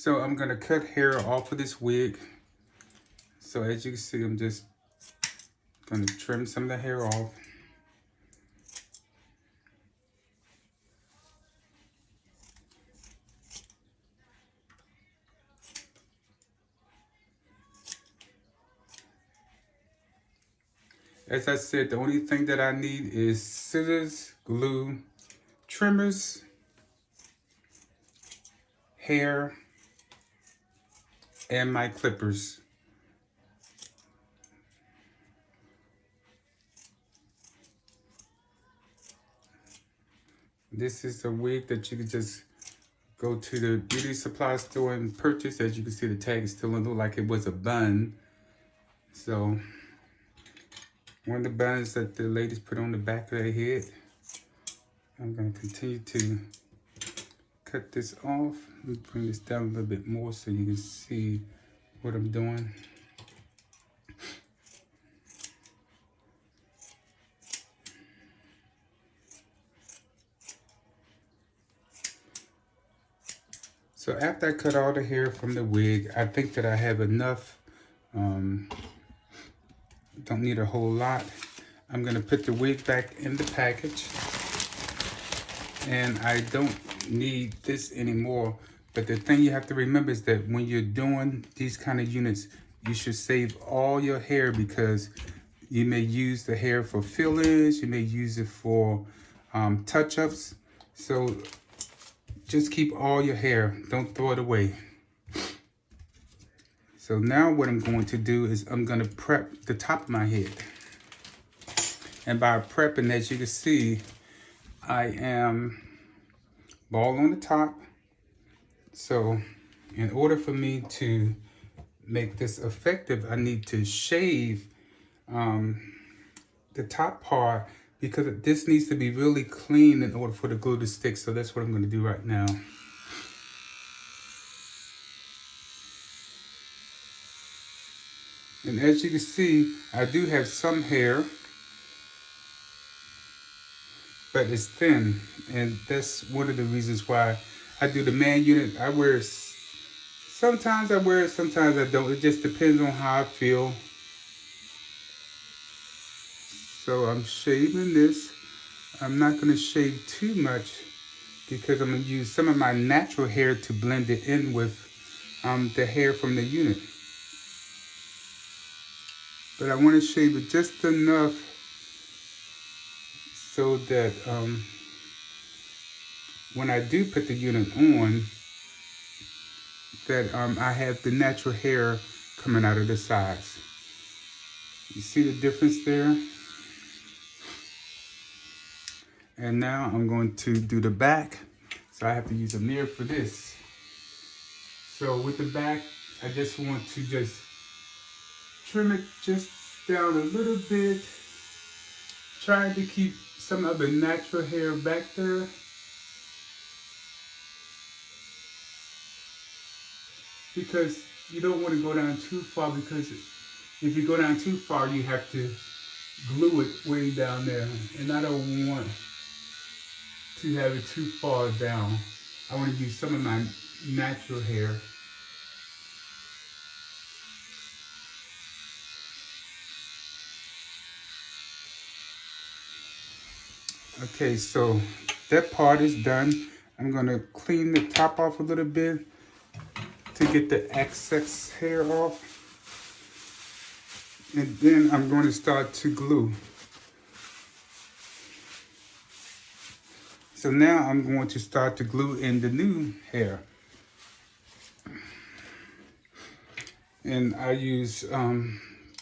So I'm gonna cut hair off of this wig. So as you can see, I'm just gonna trim some of the hair off. As I said, the only thing that I need is scissors, glue, trimmers, hair, and my clippers. This is a wig that you can just go to the beauty supply store and purchase. As you can see, the tag is still look like it was a bun. So one of the buns that the ladies put on the back of their head. I'm going to continue to cut this off. Let me bring this down a little bit more so you can see what I'm doing. So after I cut all the hair from the wig, I think that I have enough. Don't need a whole lot. I'm gonna put the wig back in the package. And I don't need this anymore. But the thing you have to remember is that when you're doing these kind of units, you should save all your hair because you may use the hair for fillers, you may use it for touch-ups. So just keep all your hair, don't throw it away. So now what I'm going to do is I'm gonna prep the top of my head. And by prepping, as you can see, I am bald on the top. So in order for me to make this effective, I need to shave the top part because this needs to be really clean in order for the glue to stick. So that's what I'm gonna do right now. And as you can see, I do have some hair, but it's thin. And that's one of the reasons why I do the man unit. I wear, sometimes I wear it, sometimes I don't. It just depends on how I feel. So I'm shaving this. I'm not gonna shave too much because I'm gonna use some of my natural hair to blend it in with the hair from the unit. But I wanna shave it just enough so that when I do put the unit on, that I have the natural hair coming out of the sides. You see the difference there? And now I'm going to do the back. So I have to use a mirror for this. So with the back, I just want to just trim it just down a little bit. Trying to keep some of the natural hair back there. Because you don't want to go down too far, because if you go down too far, you have to glue it way down there. And I don't want to have it too far down. I want to use some of my natural hair. Okay, so that part is done. I'm gonna clean the top off a little bit to get the excess hair off. And then I'm going to start to glue. So now I'm going to start to glue in the new hair. And I use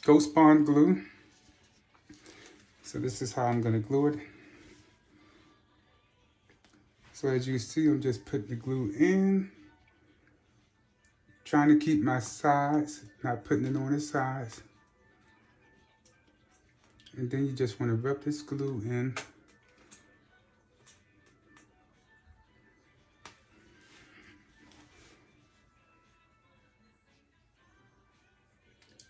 Ghost Bond glue. So this is how I'm gonna glue it. So as you see, I'm just putting the glue in. Trying to keep my sides, not putting it on the sides. And then you just want to rub this glue in.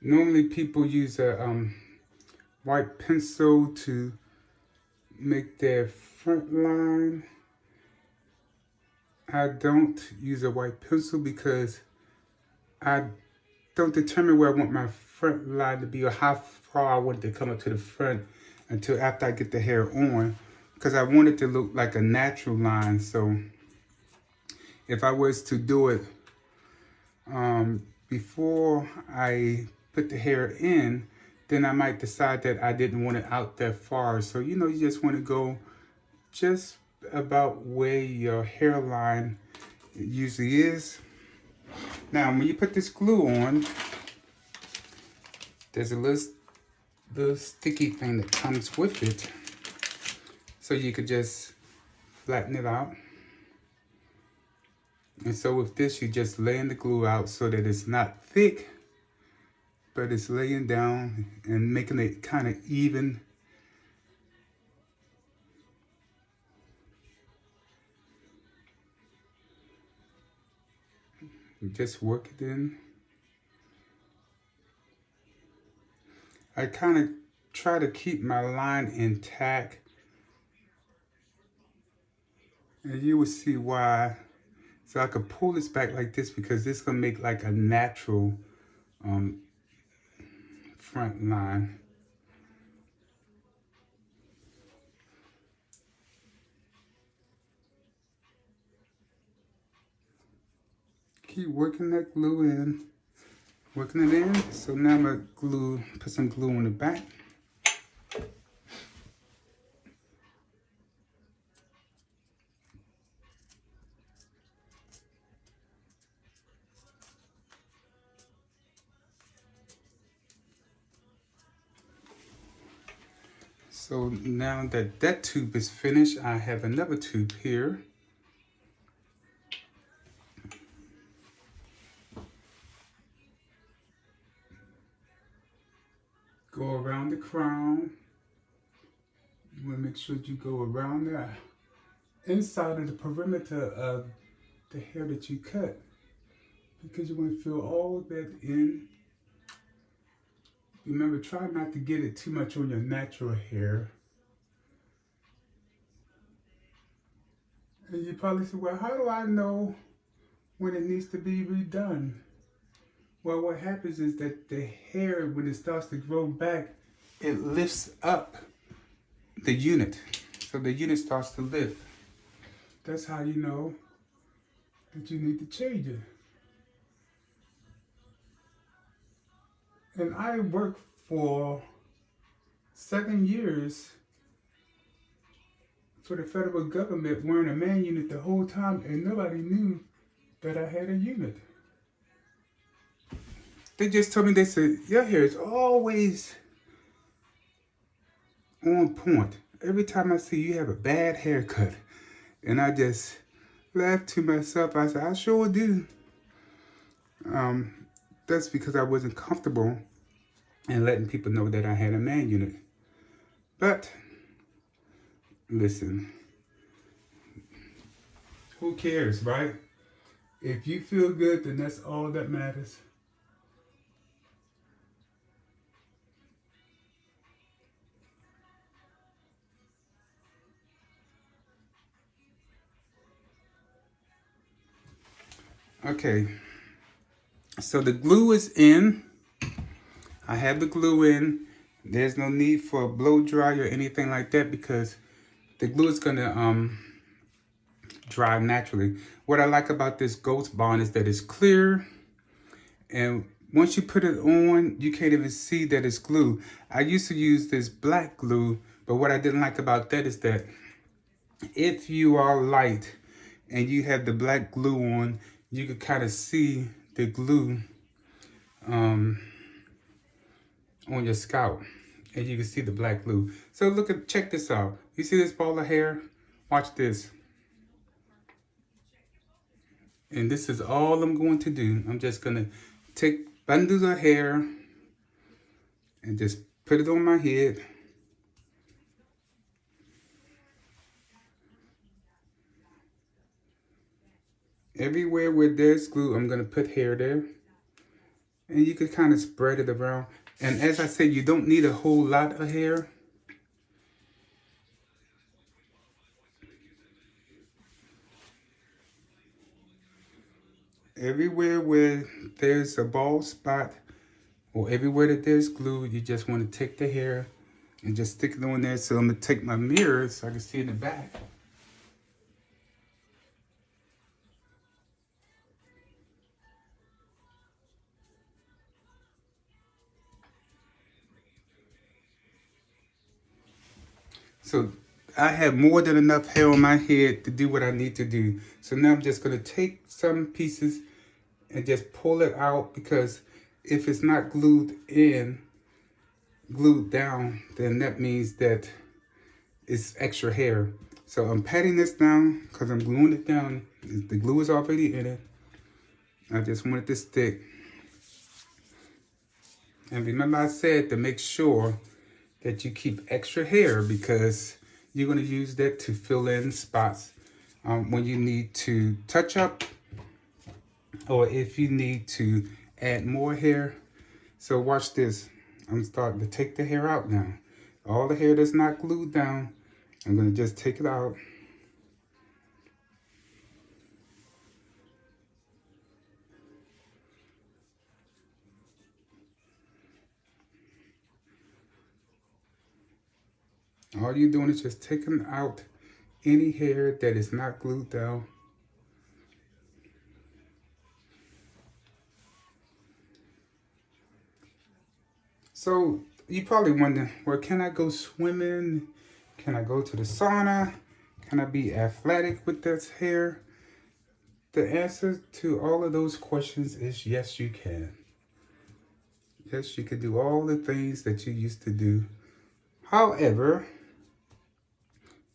Normally people use a white pencil to make their front line. I don't use a white pencil because I don't determine where I want my front line to be or how far I want it to come up to the front until after I get the hair on, because I want it to look like a natural line. So if I was to do it before I put the hair in, then I might decide that I didn't want it out that far. So, you know, you just want to go just about where your hairline usually is. Now, when you put this glue on, there's a little sticky thing that comes with it. So you could just flatten it out. And so with this, you're just laying the glue out so that it's not thick, but it's laying down and making it kind of even. Just work it in. I kind of try to keep my line intact, and you will see why. So I could pull this back like this because this is gonna make like a natural front line. Keep working that glue in, working it in. So now I'm gonna put some glue on the back. So now that that tube is finished, I have another tube here. Go around the crown. You want to make sure you go around the inside of the perimeter of the hair that you cut, because you want to fill all of that in. Remember, try not to get it too much on your natural hair. And you probably say, well, how do I know when it needs to be redone? Well, what happens is that the hair, when it starts to grow back, it lifts up the unit. So the unit starts to lift. That's how you know that you need to change it. And I worked for 7 years for the federal government wearing a man unit the whole time, and nobody knew that I had a unit. They just told me, they said, your hair is always on point. Every time I see you have a bad haircut. And I just laughed to myself. I said, I sure do. That's because I wasn't comfortable in letting people know that I had a man unit. But, listen, who cares, right? If you feel good, then that's all that matters. Okay, so the glue is in. I have the glue in. There's no need for a blow dry or anything like that because the glue is gonna dry naturally. What I like about this Ghost Bond is that it's clear, and once you put it on, you can't even see that it's glue. I used to use this black glue, but what I didn't like about that is that if you are light and you have the black glue on, you can kind of see the glue on your scalp, and you can see the black glue. So check this out. You see this ball of hair? Watch this. And this is all I'm going to do. I'm just gonna take bundles of hair and just put it on my head. Everywhere where there's glue, I'm gonna put hair there. And you can kind of spread it around. And as I said, you don't need a whole lot of hair. everywhere where there's a bald spot or everywhere that there's glue, you just want to take the hair and just stick it on there. So I'm going to take my mirror so I can see in the back. So I have more than enough hair on my head to do what I need to do. So now I'm just going to take some pieces and just pull it out, because if it's not glued down, then that means that it's extra hair. So I'm patting this down because I'm gluing it down. The glue is already in it. I just want it to stick. And remember I said to make sure that you keep extra hair, because you're going to use that to fill in spots when you need to touch up, or if you need to add more hair. So watch this. I'm starting to take the hair out now. All the hair that's not glued down, I'm going to just take it out. All you're doing is just taking out any hair that is not glued down. So you probably wonder, well, can I go swimming? Can I go to the sauna? Can I be athletic with this hair? The answer to all of those questions is yes, you can. Yes, you can do all the things that you used to do. However,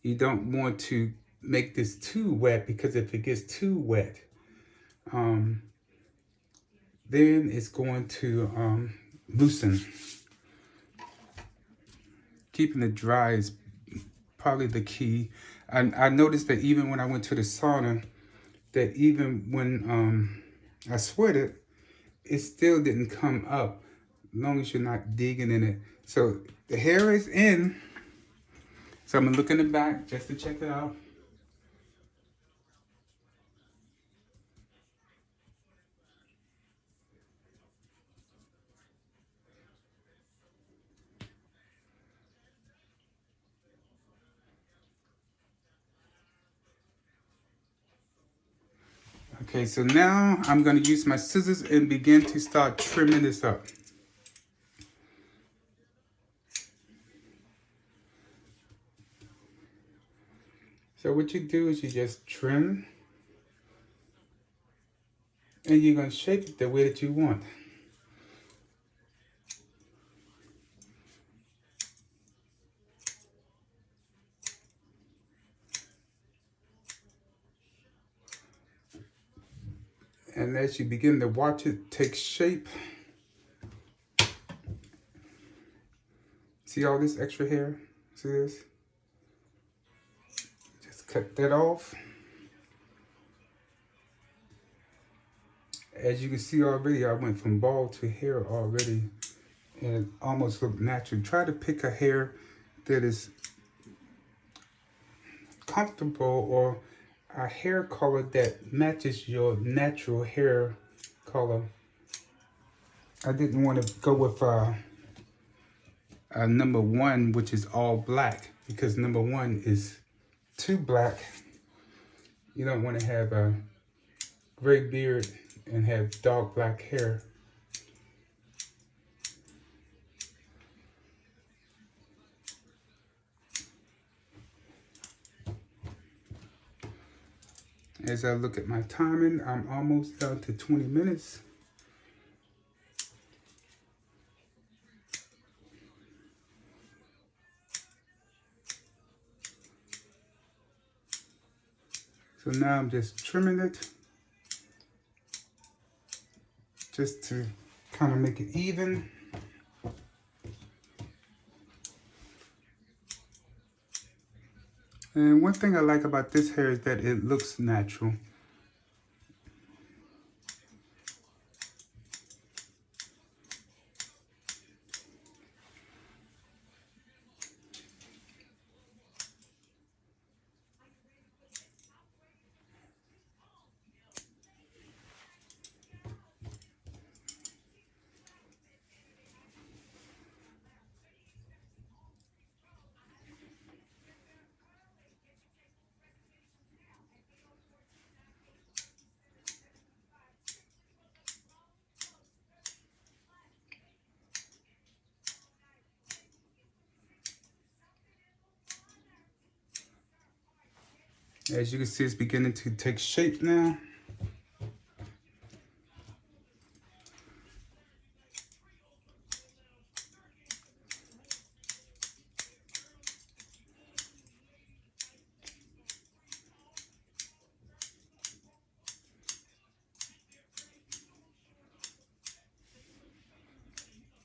you don't want to make this too wet, because if it gets too wet, then it's going to loosen. Keeping it dry is probably the key. I noticed that even when I went to the sauna, that even when I sweated, it still didn't come up, as long as you're not digging in it. So the hair is in. So I'm gonna look in the back just to check it out. Okay, so now I'm gonna use my scissors and begin to start trimming this up. So what you do is you just trim, and you're gonna shape it the way that you want. And as you begin to watch it take shape, see all this extra hair? See this? Just cut that off. As you can see already, I went from bald to hair already, and it almost looked natural. Try to pick a hair that is comfortable, or a hair color that matches your natural hair color. I didn't want to go with number one, which is all black, because number one is too black. You don't want to have a gray beard and have dark black hair. As I look at my timing, I'm almost down to 20 minutes. So now I'm just trimming it, just to kind of make it even. And one thing I like about this hair is that it looks natural. As you can see, it's beginning to take shape now.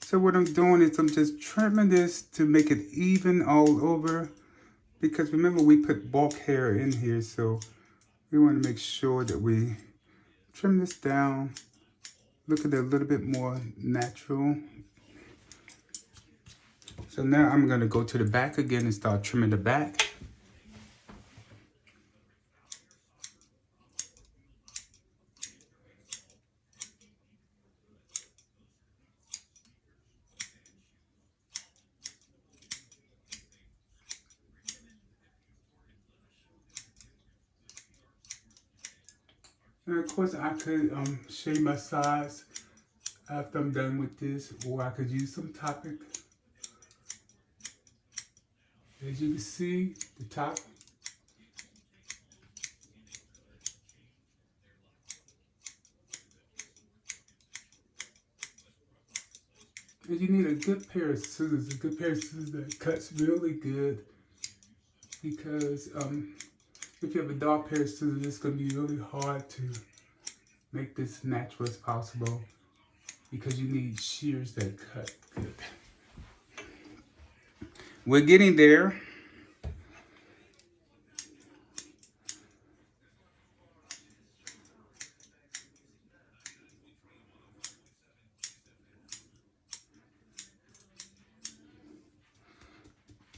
So what I'm doing is I'm just trimming this to make it even all over, because remember we put bulk hair in here, so we want to make sure that we trim this down, look at it a little bit more natural. So now I'm going to go to the back again and start trimming the back. And of course I could shave my sides after I'm done with this, or I could use some topic. As you can see, the top. And you need a good pair of scissors, that cuts really good, because if you have a dark pair of scissors, it's going to be really hard to make this natural as possible, because you need shears that cut good. We're getting there.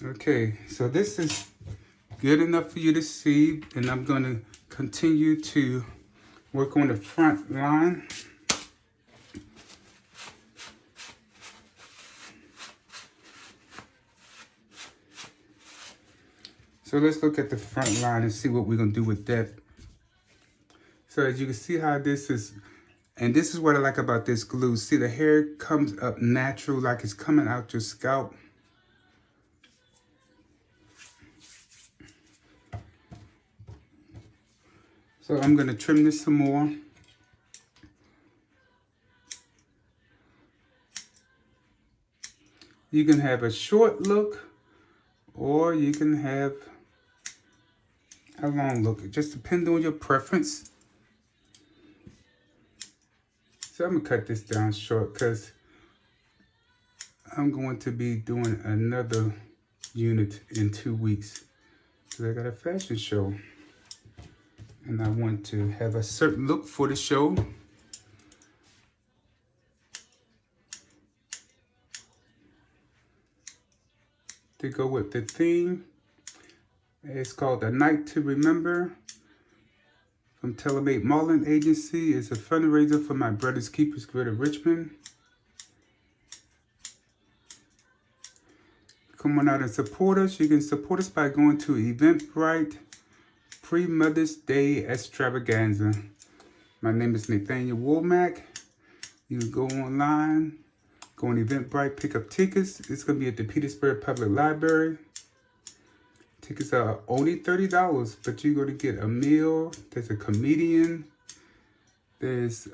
Okay, so this is good enough for you to see, and I'm going to continue to work on the front line. So let's look at the front line and see what we're going to do with that. So as you can see how this is, and this is what I like about this glue. See, the hair comes up natural, like it's coming out your scalp. So I'm going to trim this some more. You can have a short look, or you can have a long look. It just depends on your preference. So I'm going to cut this down short, because I'm going to be doing another unit in 2 weeks. Because I got a fashion show, and I want to have a certain look for the show. To go with the theme. It's called A Night to Remember from Telemate Marlin Agency. It's a fundraiser for my Brothers Keepers Greater Richmond. Come on out and support us. You can support us by going to Eventbrite Pre-Mother's Day Extravaganza. My name is Nathaniel Womack. You can go online, go on Eventbrite, pick up tickets. It's going to be at the Petersburg Public Library. Tickets are only $30, but you're going to get a meal. There's a comedian. There's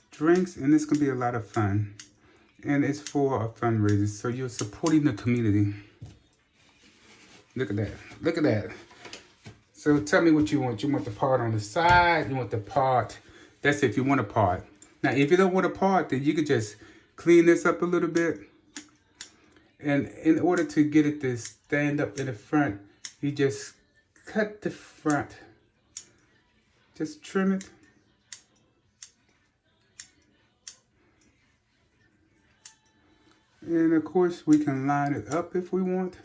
drinks, and it's going to be a lot of fun. And it's for a fundraiser, so you're supporting the community. Look at that. Look at that. So tell me what you want. You want the part on the side? You want the part? That's if you want a part. Now, if you don't want a part, then you could just clean this up a little bit. And in order to get it to stand up in the front, you just cut the front. Just trim it. And of course, we can line it up if we want.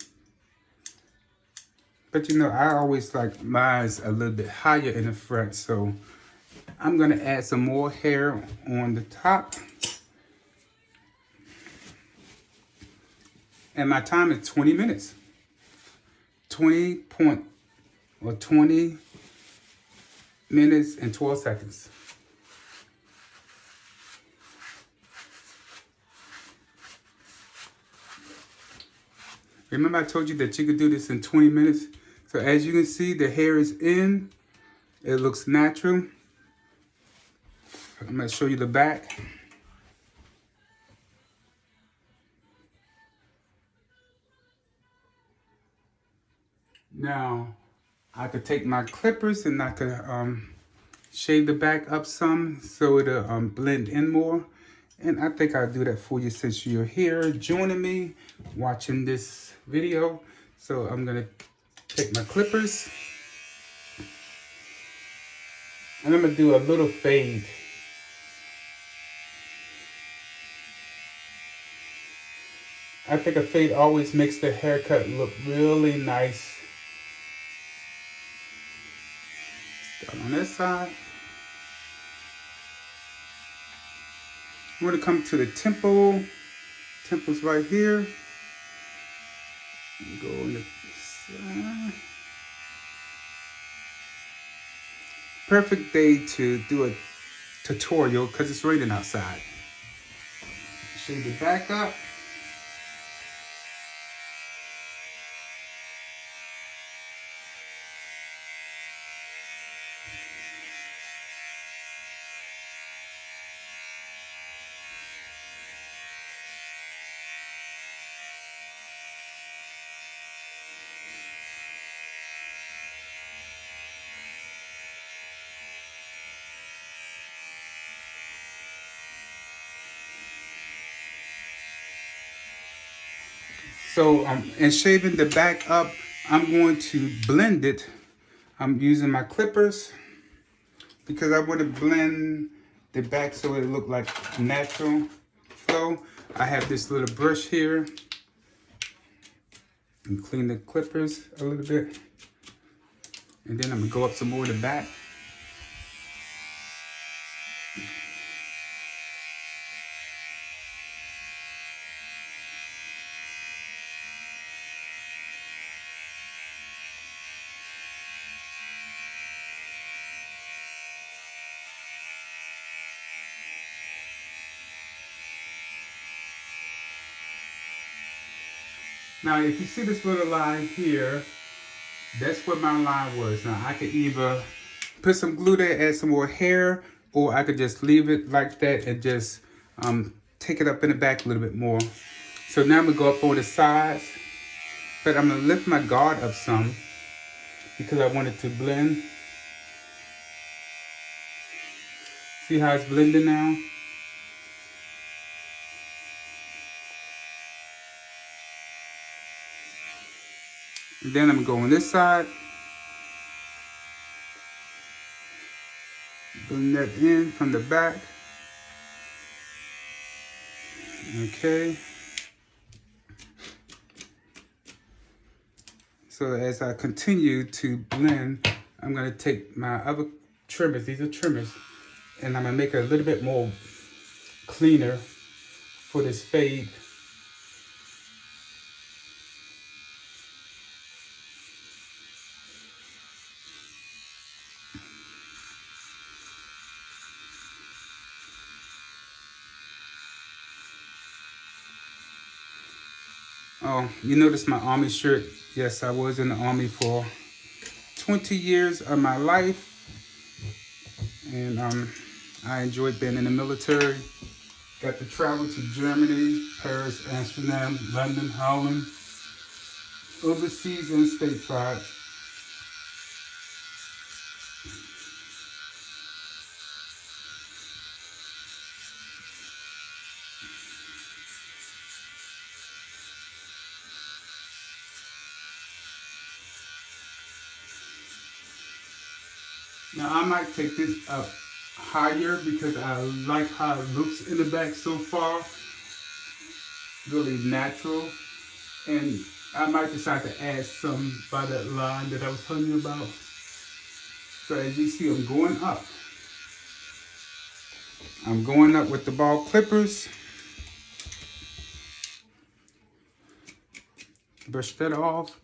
But you know, I always like mine's a little bit higher in the front, so I'm going to add some more hair on the top. And my time is 20 minutes. 20 minutes and 12 seconds. Remember I told you that you could do this in 20 minutes? So as you can see, the hair is in. It looks natural. I'm going to show you the back. Now, I could take my clippers and I could shave the back up some so it'll blend in more. And I think I'll do that for you since you're here joining me watching this video. So I'm going to take my clippers and I'm going to do a little fade. I think a fade always makes the haircut look really nice. Start on this side. I'm going to come to the temple. Temple's right here. Go on the side. Perfect day to do a tutorial because it's raining outside. Shave the back up. So in shaving the back up, I'm going to blend it. I'm using my clippers because I want to blend the back so it look like natural flow. I have this little brush here and clean the clippers a little bit. And then I'm gonna go up some more to the back. Now, if you see this little line here, that's where my line was. Now, I could either put some glue there, add some more hair, or I could just leave it like that and just take it up in the back a little bit more. So now I'm gonna go up on the sides, but I'm gonna lift my guard up some because I want it to blend. See how it's blending now? And then I'm gonna go on this side. Blend that in from the back. Okay. So as I continue to blend, I'm gonna take my other trimmers, these are trimmers, and I'm gonna make it a little bit more cleaner for this fade. Oh, you notice my Army shirt? Yes, I was in the Army for 20 years of my life. And I enjoyed being in the military. Got to travel to Germany, Paris, Amsterdam, London, Holland, overseas and stateside. Now I might take this up higher because I like how it looks in the back so far. Really natural. And I might decide to add some by that line that I was telling you about. So as you see, I'm going up. I'm going up with the ball clippers. Brush that off.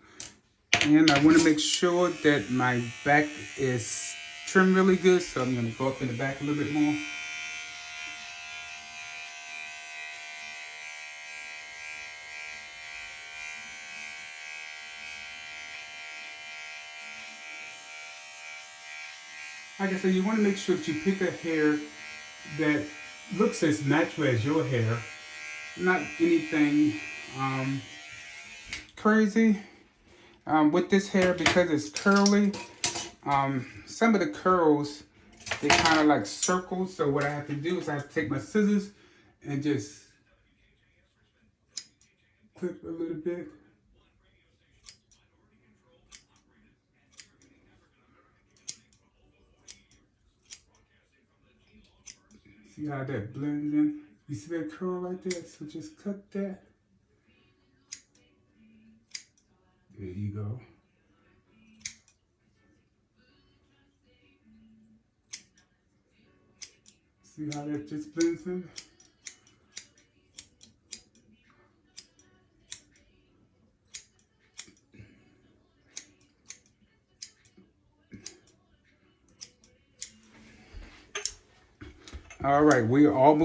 And I want to make sure that my back is trimmed really good. So I'm going to go up in the back a little bit more. like I said, you want to make sure that you pick a hair that looks as natural as your hair, not anything crazy. With this hair, because it's curly, some of the curls, they kind of like circles. So what I have to do is I have to take my scissors and just clip a little bit. See how that blends in? You see that curl right there? So just cut that. There you go. See how that just blends in? All right, we are almost